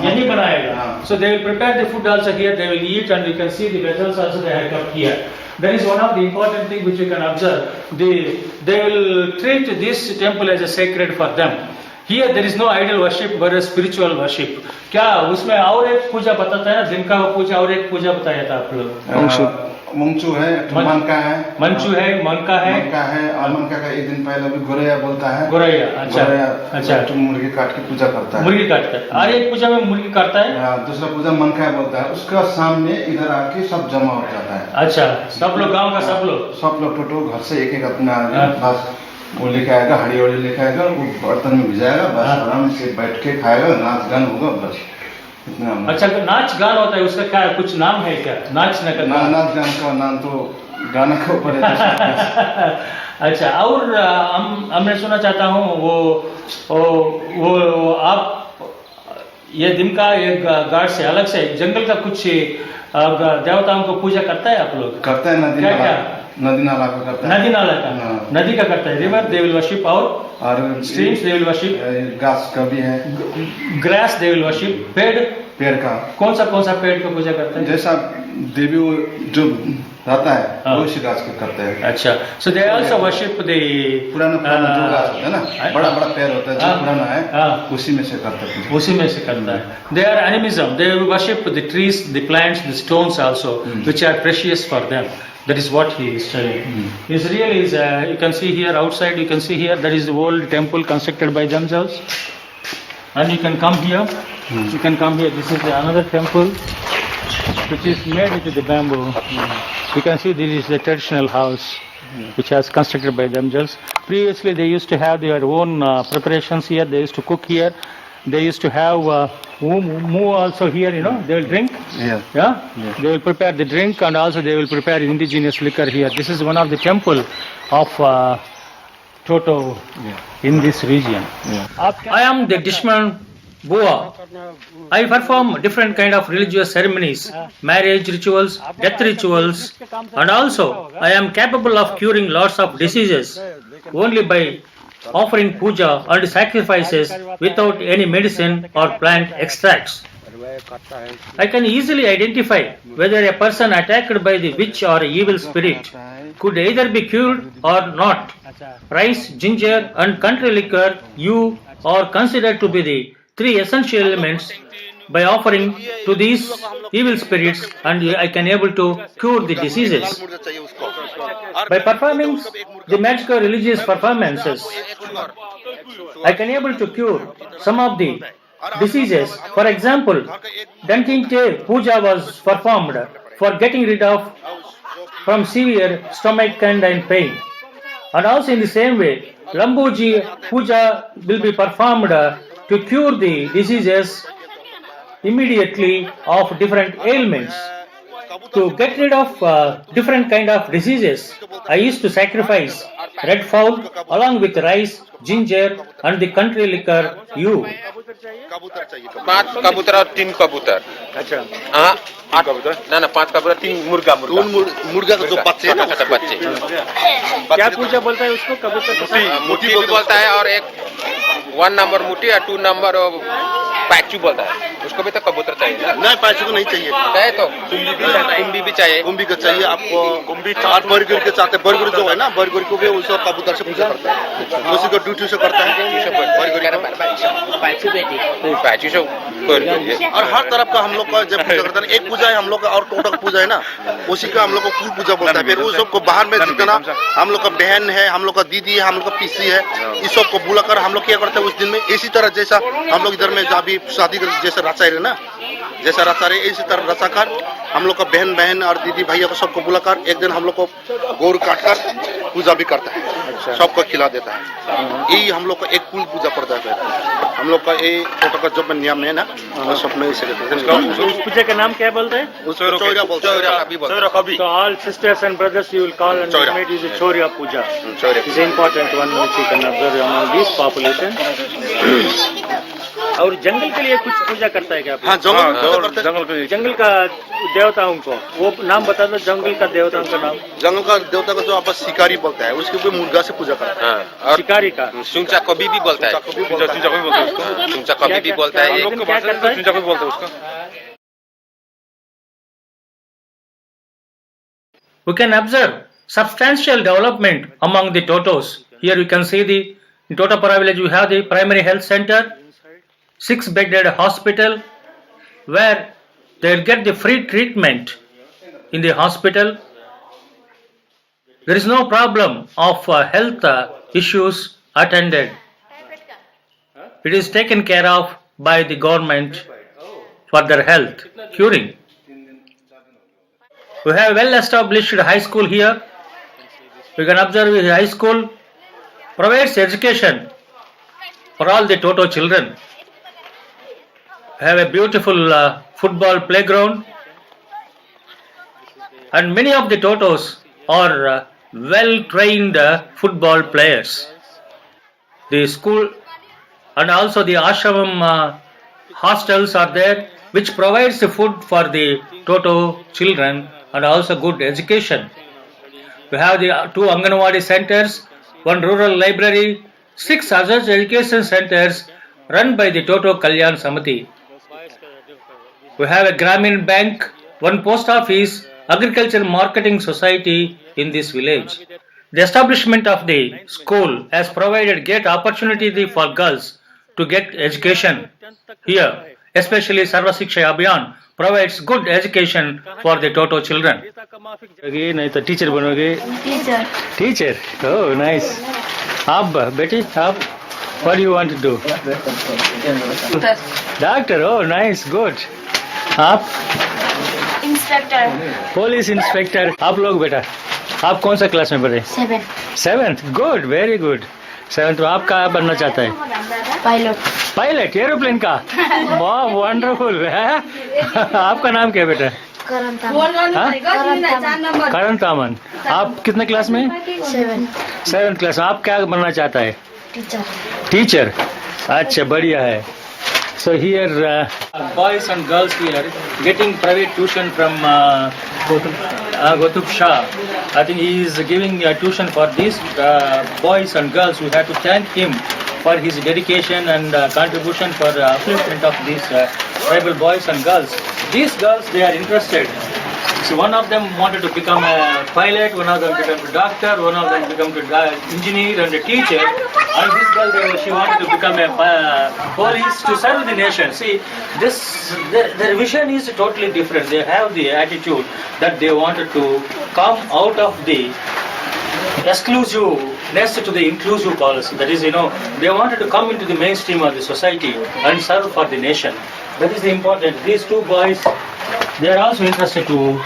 यही बनाएगा. So they will prepare the food also here. They will eat and you can see the vessels also they have kept here. That is one of the important things which you can observe. They will treat this temple as a sacred for them. Here there is no idol worship but a spiritual worship. क्या उसमें और एक पूजा बताता है ना, दिन का पूजा और एक पूजा बताया था आप लोग. मंचू है, मन का है, मंचू है, मन का है, और मन का एक दिन पहले भी गोरैया बोलता है. गोरैया, अच्छा, तो मुर्गी काट के पूजा करता है. मुर्गी काटता है. और एक पूजा में मुर्गी काटता है. दूसरा पूजा मन का बोलता है. उसका सामने इधर आके सब जमा हो जाता है. अच्छा, सब लोग गाँव का सब लोग टोटो घर से एक अपना बस वो लेके आएगा, हड़ी वड़ी लेके आएगा, वो बर्तन में भिजाएगा, बस आराम से बैठ के खाएगा, नाच गान होगा, बस इतना. अच्छा, नाच गान होता है उसका क्या कुछ नाम है क्या? नाच नाच गान का नाम तो गाना के ऊपर है. अच्छा, और हमने सुना चाहता हूँ वो आप ये दिन का एक गार्ड से अलग से जंगल का कुछ देवताओं को पूजा करता है आप लोग? करता है. नदी क्या नदी नाला का करता है. नदी नाला का नदी का करता है. रिवर दे विल वर्शिप और स्ट्रीम्स दे विल वर्शिप. घास का भी है. Grass they will worship. पेड़ का कौन सा पेड़ को पूजा करता है? जैसा देवी जो रहता है वो इसी घास को करते हैं. अच्छा, सो दे आल्सो वर्शिप द पुराना जो घास होता है ना, बड़ा बड़ा पेड़ होता है जो पुराना है, उसी में से करते हैं. उसी में से करता है. They are animism. They worship the trees, the plants, the stones also which are precious for them. That is what he is telling. Is really is you can see here outside. You can see here that is the old temple constructed by themselves, and you can come here. You can come here. This is another temple which is made with the bamboo. You can see this is the traditional house which has constructed by themselves. Previously they used to have their own preparations here. They used to cook here. They used to have moo also here, you know, they will drink. Yeah. They will prepare the drink and also they will prepare indigenous liquor here. This is one of the temple of Toto in this region. I am the Dishman Bua. I perform different kind of religious ceremonies, marriage rituals, death rituals, and also I am capable of curing lots of diseases only by offering puja and sacrifices without any medicine or plant extracts. I can easily identify whether a person attacked by the witch or evil spirit could either be cured or not. Rice, ginger and country liquor are considered to be the three essential elements. By offering to these evil spirits and I can able to cure the diseases. By performing the magical religious performances, I can able to cure some of the diseases. For example, Dankinte Puja was performed for getting rid of from severe stomach and pain. And also in the same way, Lambuji Puja will be performed to cure the diseases immediately of different ailments. To get rid of different kind of diseases, I used to sacrifice red fowl along with rice, ginger and the country liquor you. 5 कबूतर और 3 कबूतर. अच्छा. हाँ 8 कबूतर. ना 5 कबूतर 3 मुर्गा. मुर्गा का जो बच्चे हैं ना, बच्चे. क्या पूजा बोलता है उसको? कबूतर मुट्ठी भी बोलता है और एक 1 नंबर मुट्ठी और 2 नंबर पैचू बोलता है. उसको भी तो कबूतर चाहिए ना। नहीं पैसे को नहीं चाहिए, चाहिए तो कुंभी भी चाहिए। कुंभी का चाहिए आपको। और बरगुर के चाहते, बरगुर जो है ना, बरगुर को भी उसको कबूतर से पूजा करता है, उसी को ड्यूटी से करता है। और हर तरफ का हम लोग का जब पूजा करता है, एक पूजा है हम लोग का और टोटो का पूजा है ना, उसी का हम लोग को कुल पूजा बोलता है। फिर उस सबको बाहर में जितना हम लोग का बहन है, हम लोग का दीदी है, हम लोग का पीसी है, इस सबको बुलाकर हम लोग क्या करते हैं उस दिन में, इसी तरह जैसा हम लोग इधर में जहाँ भी शादी जैसे रचा है ना, जैसा रचा रहे इसी तरह रचा कर हम लोग का बहन और दीदी भैया को सबको बुलाकर एक दिन हम लोग को गोर काट कर पूजा भी करता है, सबको खिला देता है। यही हम लोग का एक कुल पूजा पड़ता है। फिर हम लोग का ये टोटो का जो नियम है ना, वो सब में इसे उस पूजा का नाम क्या बोलते हैं? चौरा बोलते हैं। So all sisters and brothers you will call and it is a Chorya Puja. It is an important one which you can observe among this population. और जंगल के लिए कुछ पूजा करता है क्या? हाँ, जंगल का देवताओं को वो नाम बता दो, जंगल का देवताओं का नाम। जंगल का देवता का जो आप शिकारी बोलता है, उसके ऊपर मुर्गा से पूजा करता है। और शिकारी का सुंचा कभी भी बोलता है, सुंचा कभी भी बोलता है, क्या करता है? We can observe substantial development among the Totos. Here you can see the in Totopara village we have the primary health center, 6-bedded hospital where they'll get the free treatment in the hospital. There is no problem of health issues attended. It is taken care of by the government for their health curing. We have well-established high school here. We can observe the high school provides education for all the Toto children. We have a beautiful football playground, and many of the Totos are well-trained football players. The school and also the ashram hostels are there, which provides the food for the Toto children and also good education. We have the 2 Anganwadi centers, 1 rural library, 6 other education centers run by the Toto Kalyan Samiti. We have a Gramin Bank, 1 post office, agricultural marketing society in this village. The establishment of the school has provided great opportunity for girls to get education here, especially Sarva Shiksha Abhiyan provides good education for the Toto children. नहीं तो teacher बनोगे? Teacher oh nice. आप बेटी आप what do you want to do? Doctor oh nice good. आप? Inspector. Police inspector. आप लोग बेटा आप कौन सा क्लास में पढ़े? 7th good very good. 7th आप क्या बनना चाहता है? पायलट एरोप्लेन का। वाह वंडरफुल है। आपका नाम क्या बेटा? करण तामन। आप कितने क्लास में? 7th class. आप क्या बनना चाहता है? टीचर। अच्छा बढ़िया है। So here boys and girls here getting private tuition from Gautam Shah. I think he is giving tuition for these boys and girls. We have to thank him for his dedication and contribution for upliftment of these tribal boys and girls. These girls, they are interested. So one of them wanted to become a pilot, one of them become a doctor, one of them become an engineer and a teacher. And this girl, she wanted to become a police to serve the nation. See, their vision is totally different. They have the attitude that they wanted to come out of the exclusiveness to the inclusive policy. That is, they wanted to come into the mainstream of the society and serve for the nation. That is the important. These 2 boys, they are also interested to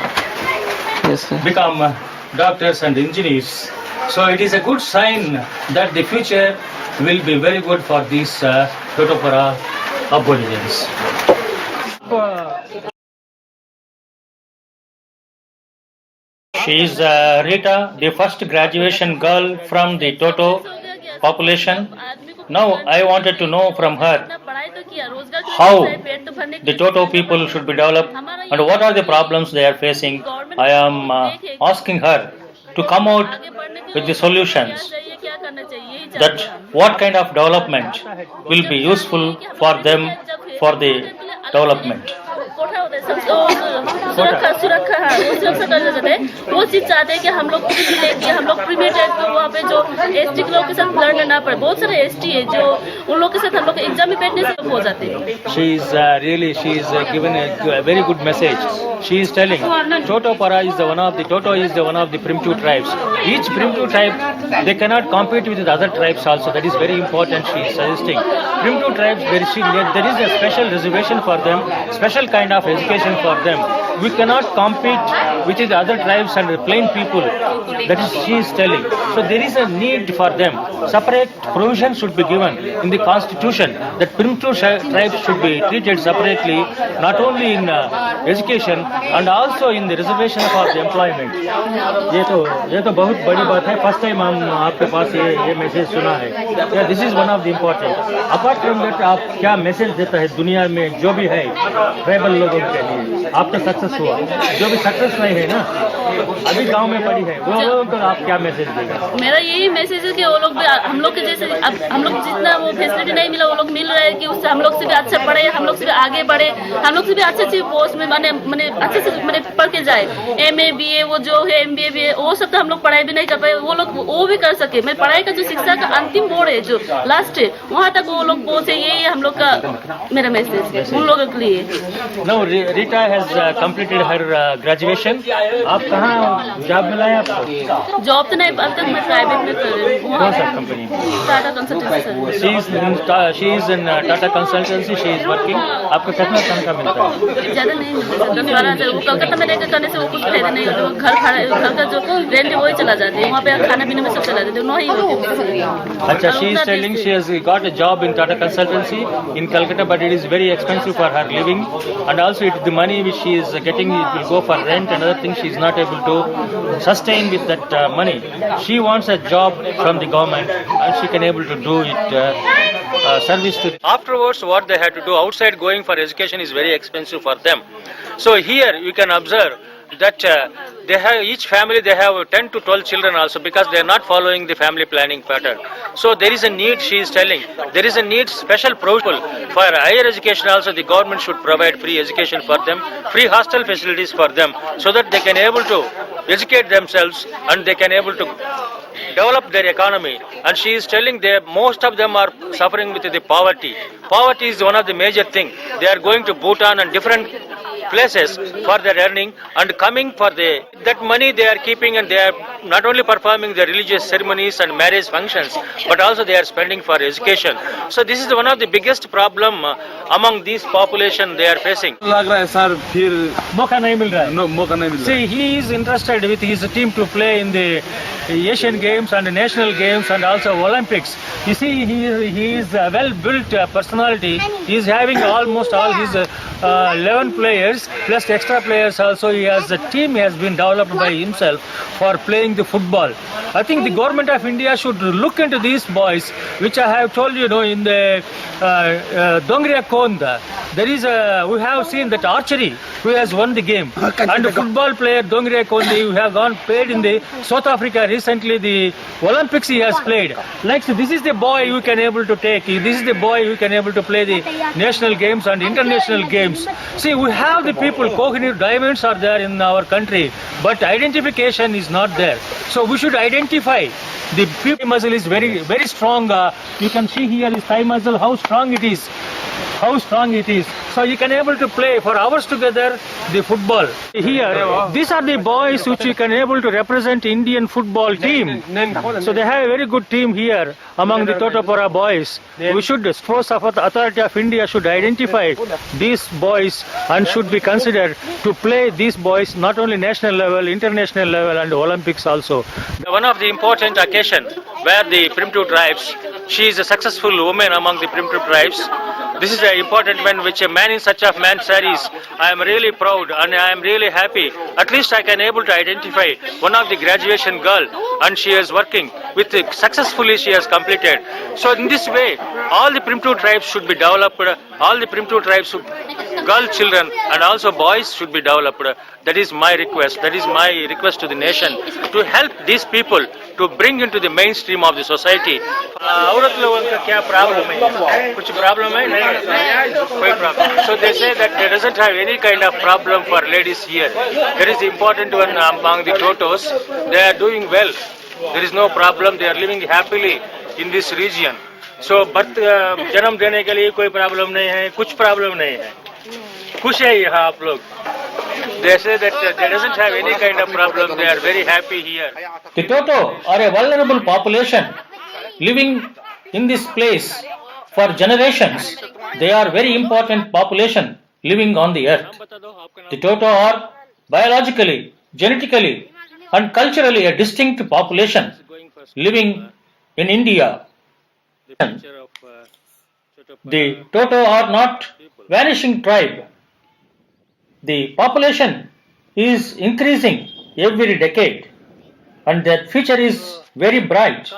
become doctors and engineers. So it is a good sign that the future will be very good for these Totopara aborigines. She is Rita, the first graduation girl from the Toto population. Now I wanted to know from her how the Toto people should be developed and what are the problems they are facing. I am asking her to come out with the solutions, that what kind of development will be useful for them, for the development? कोठा होता है सुरक्षा सुरक्षा, हाँ वो सुरक्षा कर देते हैं। वो चीज चाहते हैं कि हम लोग कि हम लोग प्रीमियर टाइप के वहाँ पे जो एसटी के लोग के साथ लड़ना ना पड़े। बहुत सारे एसटी है जो उन लोग के साथ हम लोग एग्जाम में बैठने से हो जाते हैं। She is given a very good message. She is telling Toto is the one of the primitive tribes. Each primitive tribe, they cannot compete with the other tribes also. That is very important. She is suggesting primitive tribes there is a special reservation for them, special kind of education for them. We cannot compete with the other tribes and the plain people. That is she is telling. So there is a need for them. Separate provision should be given in the constitution that primitive tribes should be treated separately, not only in education and also in the reservation for the employment. ये तो बहुत बड़ी बात है. First time हम आपके पास ये message सुना है. This is one of the important. Apart from that आप क्या मैसेज देता है दुनिया में जो भी है ट्राइबल लोगों के लिए? आप तो सक्सेस हुआ, जो भी सक्सेस नहीं है ना अभी गांव में पड़ी है वो लोगों को आप क्या मैसेज देगा? मेरा यही मैसेज है कि वो लोग भी हम लोग के जैसे अब हम लोग जितना वो फैसिलिटी नहीं मिला वो लोग मिल रहा है कि उससे हम लोग से भी अच्छा पढ़े, हम लोग से भी आगे बढ़े, हम लोग से भी अच्छी पोस्ट में माने अच्छे से पढ़ के जाए. MA BA वो जो है MBA भी है वो सब तो हम लोग पढ़ाई भी नहीं कर पाए, वो लोग वो भी कर सके. मैं पढ़ाई का जो शिक्षा का अंतिम मोड़ है जो लास्ट है वहाँ तक वो लोग पहुंचे. यही हम लोग का मेरा मैसेज उन लोगों के लिए. Now Rita has completed her graduation. आप कहाँ जॉब मिला है आपको? जॉब तो नहीं, अब तक मैं प्राइवेट में कर रही हूँ. कौन सा company? Tata consultancy. She is in Tata Consultancy. She is working. आपको कितना तनख्वाह मिलता है? ज्यादा नहीं मिलता, 10-12 वो कलकत्ता में रहकर करने से वो कुछ फायदा नहीं होता. घर का जो रेंट है वही चला जाते हैं, वहाँ पे खाने पीने में सब चला जाते हैं, वही होते. अच्छा, she is telling she has got a job in Tata Consultancy in Calcutta, but it is very expensive for her living, and also the money which she is getting it will go for rent and other things. She is not able to sustain with that money. She wants a job from the government and she can able to do it service to. Afterwards, what they have to do outside going for education is very expensive for them. So here you can observe that they have each family they have 10 to 12 children also, because they are not following the family planning pattern. So there is a need, she is telling, there is a need special provision for higher education also. The government should provide free education for them, free hostel facilities for them, so that they can able to educate themselves and they can able to develop their economy. And she is telling that most of them are suffering with the poverty. Poverty is one of the major thing. They are going to Bhutan and different places for their earning and coming for that money they are keeping, and they are not only performing the religious ceremonies and marriage functions, but also they are spending for education. So this is one of the biggest problem among these population they are facing. लग रहा है sir फिर मौका नहीं मिल रहा है. No, मौका नहीं मिल रहा है. See, he is interested with his team to play in the Asian Games and the National Games and also Olympics. You see, he is a well-built personality. He is having almost all his 11 players plus extra players also. He has a team has been developed by himself for playing the football. I think the government of India should look into these boys, which I have told you, in the Dongria Konda. There is we have seen that archery who has won the game, and the football player Dongria Konda who have played in the South Africa recently. The Olympics he has played. Like, so this is the boy who can able to take. This is the boy who can able to play the national games and international games. See, we have the people, Kohinoor diamonds are there in our country, but identification is not there. So we should identify. The people muscle is very, very strong. You can see here his thigh muscle, how strong it is. How strong it is. So you can able to play for hours together the football. Here, these are the boys which you can able to represent Indian football team. So they have a very good team here among the Totopara boys. We should, force of authority of India should identify these boys and should be considered to play these boys not only national level, international level and Olympics also. One of the important occasion where the primitive tribes, she is a successful woman among the primitive tribes. This is an important one which a man in such of man saris. I am really proud and I am really happy. At least I can able to identify one of the graduation girl, and she is working with successfully she has completed. So in this way, all the primitive tribes should be developed. All the primitive tribes should girl children and also boys should be developed. That is my request. That is my request to the nation to help these people to bring into the mainstream of the society. औरत लोगों का क्या problem है? कुछ problem है? नहीं, कोई problem. So they say that they doesn't have any kind of problem for ladies here. That is the important one among the Totos. They are doing well. There is no problem. They are living happily in this region. So birth जन्म देने के लिए कोई problem नहीं है, कुछ problem नहीं है. खुश है यहाँ आप लोग. They say that they doesn't have any kind of problem. They are very happy here. The Toto are a vulnerable population living in this place for generations. They are very important population living on the earth. The Toto are biologically, genetically and culturally a distinct population living in India. The Toto are not vanishing tribe. The population is increasing every decade and their future is very bright.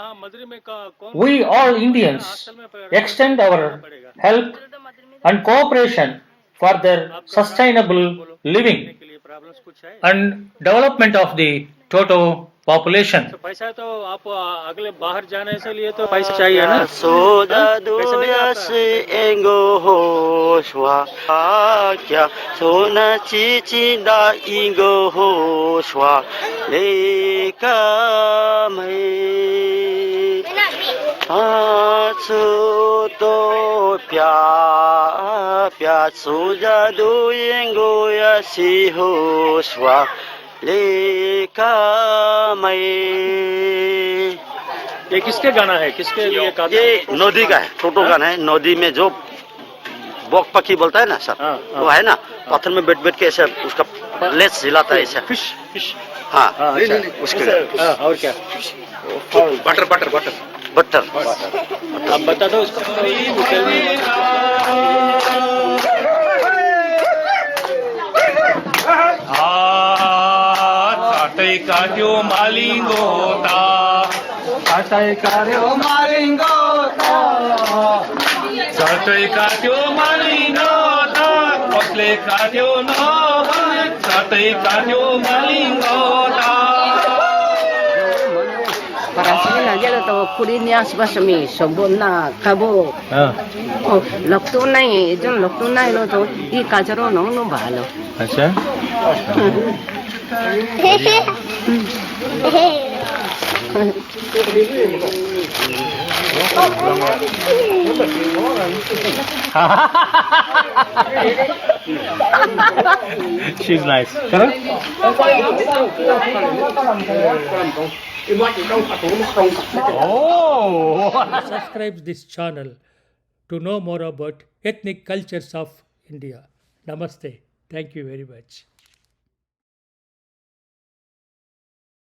We all Indians extend our help and cooperation for their sustainable living and development of the Toto population. पैसा तो आप अगले बाहर जाने से लिए तो पैसा चाहिए ना. सोदा दुया से एंगो होशवा क्या सोना चीची दा इंगो होशवा लेका मैं आचो तो प्या प्या सोदा दुएंगो या सी होशवा लेका मैं. ये किसके गाना है? किसके लिए का? ये नदी का है, टोटो गाना है. नदी में जो बॉक पक्षी बोलता है ना सर, वो है ना, पत्थर में बैठ बैठ के ऐसे उसका लेस हिलाता है ऐसे. Fish fish. हाँ, उसके और क्या? Butter butter butter butter. आप बता दो उसको. चाटई काट्यो मालिंगोता, चाटई कार्यो मालिंगोता, चाटई काट्यो मालिंगोता, कसले काट्यो न, चाटई काट्यो मालिंगोता. Parasnya aja atau kulitnya sebasmi sobonna kabo. Oh, loktu nai, jon loktu nai lo to I kajaro no balo. अच्छा. She's nice. Subscribe this channel to know more about ethnic cultures of India. Namaste. Thank you very much.